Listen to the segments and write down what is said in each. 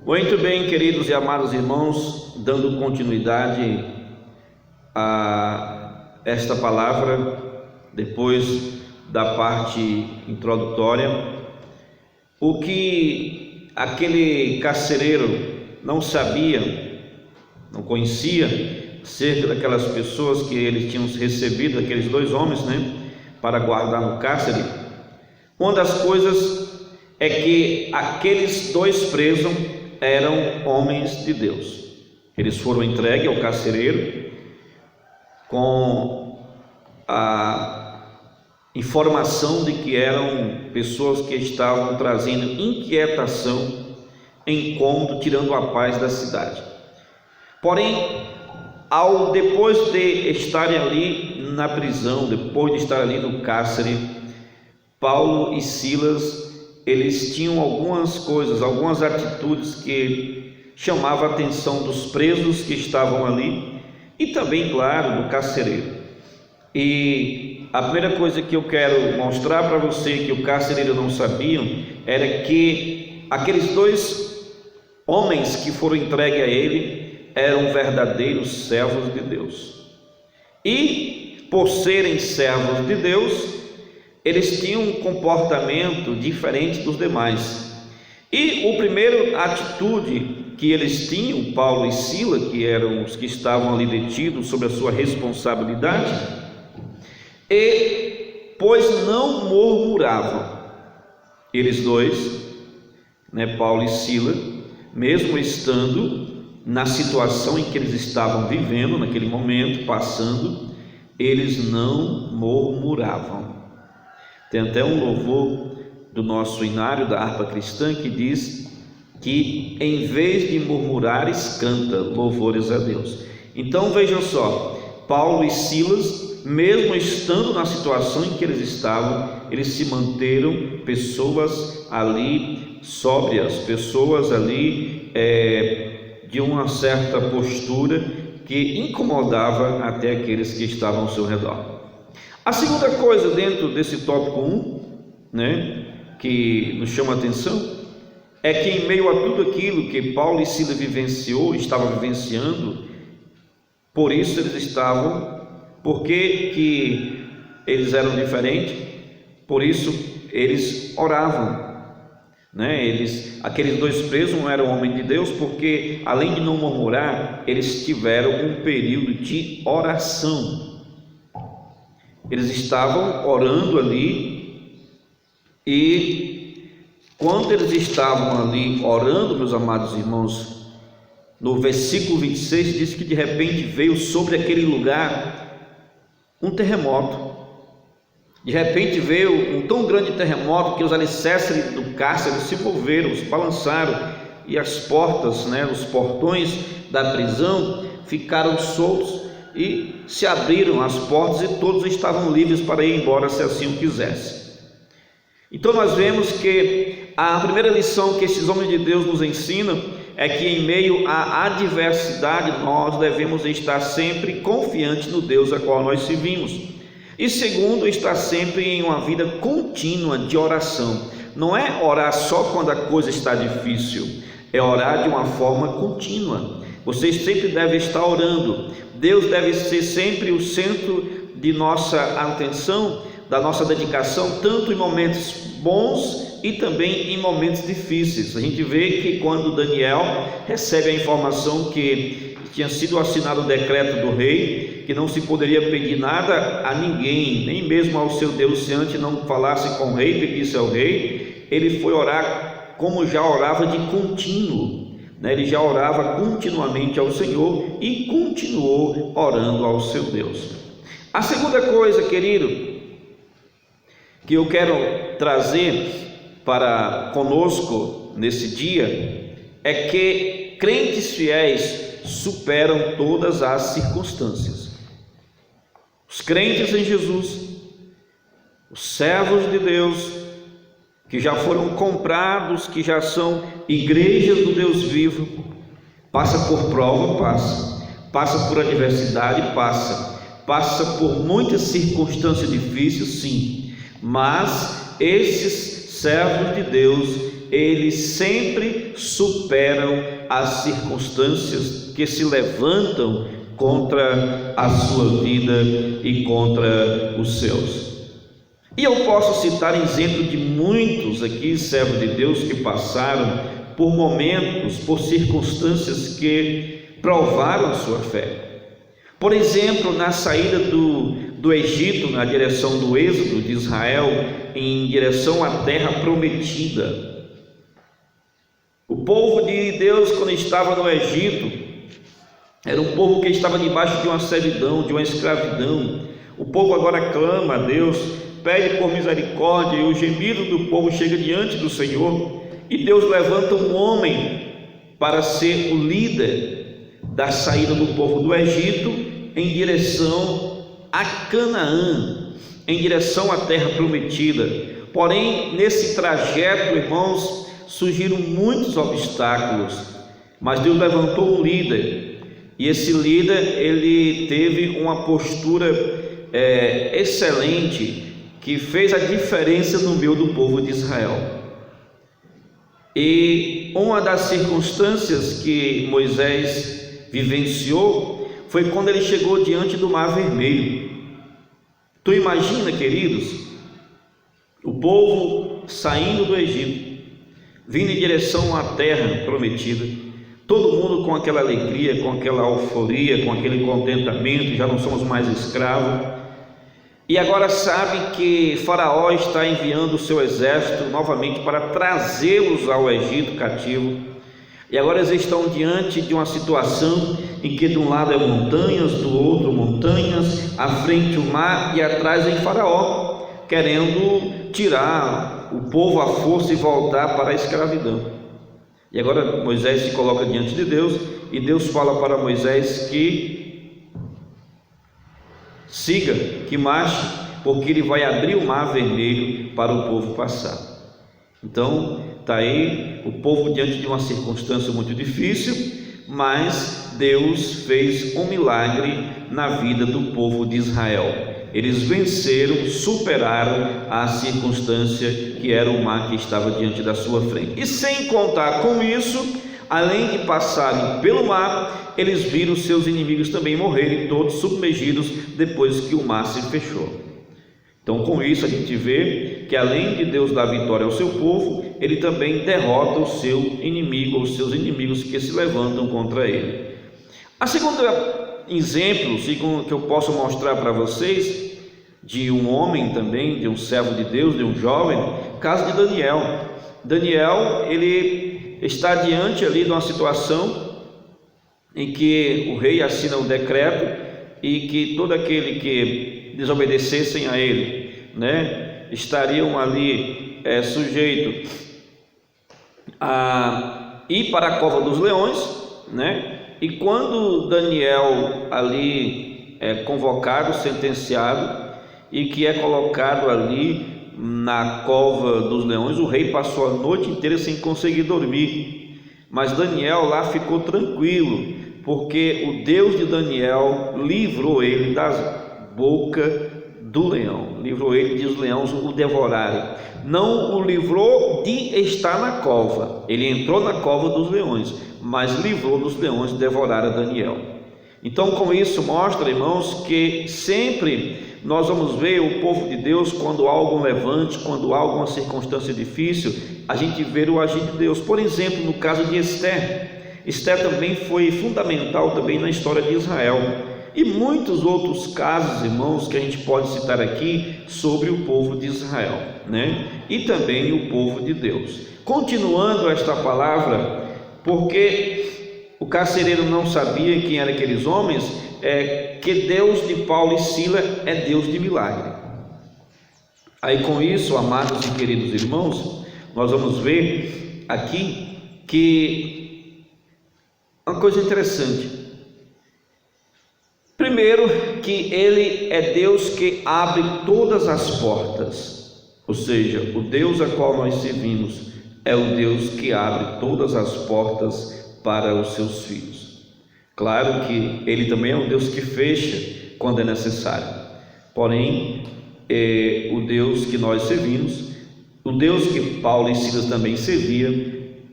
Muito bem, queridos e amados irmãos, dando continuidade a esta palavra, depois da parte introdutória, o que aquele carcereiro não sabia, não conhecia acerca daquelas pessoas que eles tinham recebido, aqueles dois homens, para guardar no cárcere. Uma das coisas é que aqueles dois presos eram homens de Deus. Eles foram entregues ao carcereiro com a informação de que eram pessoas que estavam trazendo inquietação, incômodo, tirando a paz da cidade. Porém, depois de estarem ali na prisão, depois de estar ali no cárcere, Paulo e Silas, eles tinham algumas coisas, algumas atitudes que chamavam a atenção dos presos que estavam ali e também, claro, do carcereiro. E a primeira coisa que eu quero mostrar para você, que o carcereiro não sabia, era que aqueles dois homens que foram entregues a ele eram verdadeiros servos de Deus. E por serem servos de Deus, eles tinham um comportamento diferente dos demais. E a primeira atitude que eles tinham, Paulo e Silas, que eram os que estavam ali detidos sob a sua responsabilidade, pois não murmuravam. Eles dois, Paulo e Silas, mesmo estando na situação em que eles estavam vivendo, naquele momento, passando, eles não murmuravam. Tem até um louvor do nosso hinário da harpa cristã que diz que em vez de murmurares, canta louvores a Deus. Então vejam só, Paulo e Silas, mesmo estando na situação em que eles estavam, eles se manteram pessoas ali sóbrias, pessoas ali de uma certa postura que incomodava até aqueles que estavam ao seu redor. A segunda coisa dentro desse tópico 1, que nos chama a atenção, é que em meio a tudo aquilo que Paulo e Silas estavam vivenciando, por isso eles estavam, porque que eles eram diferentes, por isso eles oravam, aqueles dois presos não eram homens de Deus, porque além de não murmurar, eles tiveram um período de oração. Eles estavam orando ali, e quando eles estavam ali orando, meus amados irmãos, no versículo 26 diz que de repente veio sobre aquele lugar um terremoto. De repente veio um tão grande terremoto que os alicerces do cárcere se moveram, se balançaram, e as portas, os portões da prisão ficaram soltos e se abriram as portas e todos estavam livres para ir embora se assim o quisessem. Então nós vemos que a primeira lição que esses homens de Deus nos ensinam é que em meio à adversidade nós devemos estar sempre confiantes no Deus a qual nós servimos. E segundo, estar sempre em uma vida contínua de oração. Não é orar só quando a coisa está difícil, é orar de uma forma contínua. Vocês sempre devem estar orando. Deus deve ser sempre o centro de nossa atenção, da nossa dedicação, tanto em momentos bons e também em momentos difíceis. A gente vê que quando Daniel recebe a informação que tinha sido assinado o decreto do rei, que não se poderia pedir nada a ninguém, nem mesmo ao seu Deus, se antes não falasse com o rei, pedisse ao rei, ele foi orar como já orava de contínuo. Ele já orava continuamente ao Senhor e continuou orando ao seu Deus. A segunda coisa, querido, que eu quero trazer para conosco nesse dia é que crentes fiéis superam todas as circunstâncias. Os crentes em Jesus, os servos de Deus, que já foram comprados, que já são igrejas do Deus vivo, passa por prova, passa por adversidade, passa por muitas circunstâncias difíceis, sim, mas esses servos de Deus, eles sempre superam as circunstâncias que se levantam contra a sua vida e contra os céus. E eu posso citar exemplo de muitos aqui, servos de Deus, que passaram por momentos, por circunstâncias que provaram a sua fé. Por exemplo, na saída do Egito, na direção do êxodo de Israel, em direção à terra prometida. O povo de Deus, quando estava no Egito, era um povo que estava debaixo de uma servidão, de uma escravidão. O povo agora clama a Deus, pede por misericórdia, e o gemido do povo chega diante do Senhor, e Deus levanta um homem para ser o líder da saída do povo do Egito em direção a Canaã, em direção à terra prometida. Porém, nesse trajeto, irmãos, surgiram muitos obstáculos, mas Deus levantou um líder, e esse líder, ele teve uma postura excelente, que fez a diferença no meio do povo de Israel. E uma das circunstâncias que Moisés vivenciou foi quando ele chegou diante do Mar Vermelho. Tu imagina, queridos, o povo saindo do Egito, vindo em direção à terra prometida, todo mundo com aquela alegria, com aquela euforia, com aquele contentamento, já não somos mais escravos. E agora sabe que Faraó está enviando o seu exército novamente para trazê-los ao Egito cativo. E agora eles estão diante de uma situação em que de um lado é montanhas, do outro montanhas, à frente o mar e atrás vem Faraó, querendo tirar o povo à força e voltar para a escravidão. E agora Moisés se coloca diante de Deus, e Deus fala para Moisés que siga, que marche, porque ele vai abrir o Mar Vermelho para o povo passar. Então está aí o povo diante de uma circunstância muito difícil, mas Deus fez um milagre na vida do povo de Israel. Eles venceram, superaram a circunstância que era o mar que estava diante da sua frente. E sem contar com isso, além de passarem pelo mar, eles viram seus inimigos também morrerem, todos submergidos, depois que o mar se fechou. Então, com isso, a gente vê que além de Deus dar vitória ao seu povo, ele também derrota o seu inimigo, ou os seus inimigos que se levantam contra ele. A segunda exemplo que eu posso mostrar para vocês, de um homem também, de um servo de Deus, de um jovem, caso de Daniel. Daniel, ele está diante ali de uma situação em que o rei assina um decreto e que todo aquele que desobedecessem a ele, estariam ali sujeitos a ir para a cova dos leões, E quando Daniel ali é convocado, sentenciado, e que é colocado ali na cova dos leões, o rei passou a noite inteira sem conseguir dormir, mas Daniel lá ficou tranquilo, porque o Deus de Daniel livrou ele da boca do leão, livrou ele de os leões o devorarem. Não o livrou de estar na cova, ele entrou na cova dos leões, mas livrou dos leões devorar a Daniel. Então, com isso mostra, irmãos, que sempre nós vamos ver o povo de Deus, quando há algum levante, quando há alguma circunstância difícil, a gente vê o agir de Deus. Por exemplo, no caso de Esther, Esther também foi fundamental também na história de Israel, e muitos outros casos, irmãos, que a gente pode citar aqui sobre o povo de Israel, E também o povo de Deus. Continuando esta palavra, porque o carcereiro não sabia quem eram aqueles homens, que Deus de Paulo e Sila é Deus de milagre. Aí com isso, amados e queridos irmãos, nós vamos ver aqui que uma coisa interessante. Primeiro, que ele é Deus que abre todas as portas, ou seja, o Deus a qual nós servimos é o Deus que abre todas as portas para os seus filhos. Claro que ele também é um Deus que fecha quando é necessário, porém, o Deus que nós servimos, O Deus que Paulo e Silas também serviam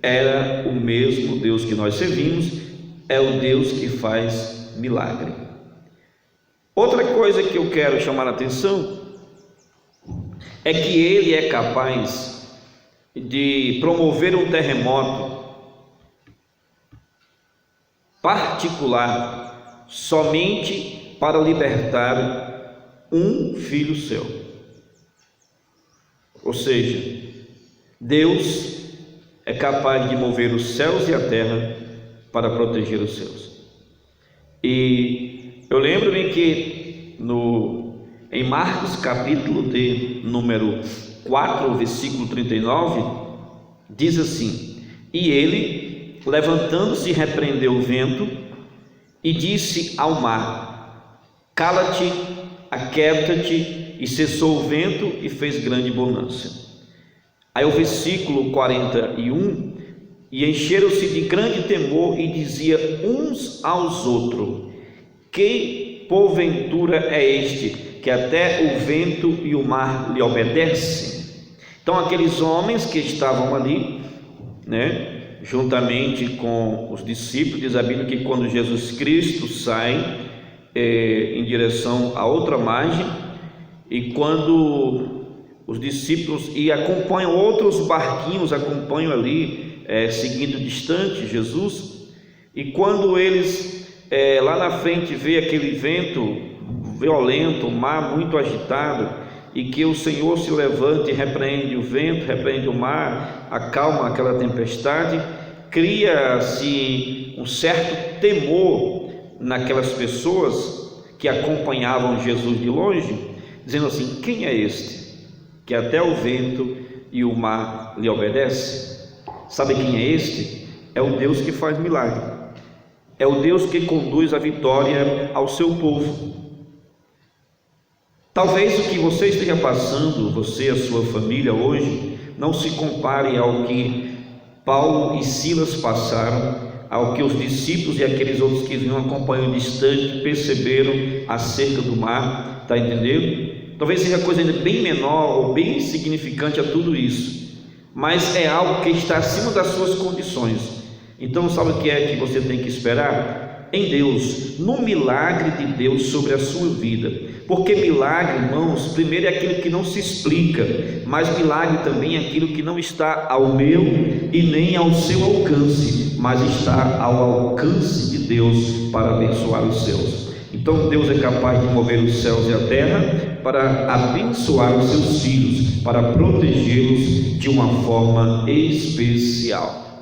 era o mesmo Deus que nós servimos, é o Deus que faz milagre. Outra coisa que eu quero chamar a atenção é que ele é capaz de promover um terremoto particular somente para libertar um filho seu. Ou seja, Deus é capaz de mover os céus e a terra para proteger os seus. E eu lembro-me que em Marcos capítulo de número 4, versículo 39, diz assim: e ele, levantando-se, repreendeu o vento e disse ao mar: cala-te, aquieta-te, e cessou o vento e fez grande bonança. Aí o versículo 41: e encheram-se de grande temor e dizia uns aos outros: que porventura é este, que até o vento e o mar lhe obedecem? Então aqueles homens que estavam ali, juntamente com os discípulos, diz a Bíblia que quando Jesus Cristo sai em direção à outra margem, e quando os discípulos e acompanham outros barquinhos, acompanham ali, seguindo distante Jesus, e quando eles lá na frente vê aquele vento violento, o mar muito agitado, e que o Senhor se levanta e repreende o vento, repreende o mar, acalma aquela tempestade, cria-se um certo temor naquelas pessoas que acompanhavam Jesus de longe, dizendo assim: quem é este, que até o vento e o mar lhe obedece? Sabe quem é este? É o Deus que faz milagre, é o Deus que conduz a vitória ao seu povo. Talvez o que você esteja passando, você e a sua família hoje, não se compare ao que Paulo e Silas passaram, ao que os discípulos e aqueles outros que vinham acompanhando distante perceberam acerca do mar, está entendendo? Talvez seja coisa ainda bem menor ou bem insignificante a tudo isso, mas é algo que está acima das suas condições. Então sabe o que é que você tem que esperar? Em Deus, no milagre de Deus sobre a sua vida. Porque milagre, irmãos, primeiro é aquilo que não se explica, mas milagre também é aquilo que não está ao meu e nem ao seu alcance, mas está ao alcance de Deus para abençoar os seus. Então Deus é capaz de mover os céus e a terra para abençoar os seus filhos, para protegê-los de uma forma especial.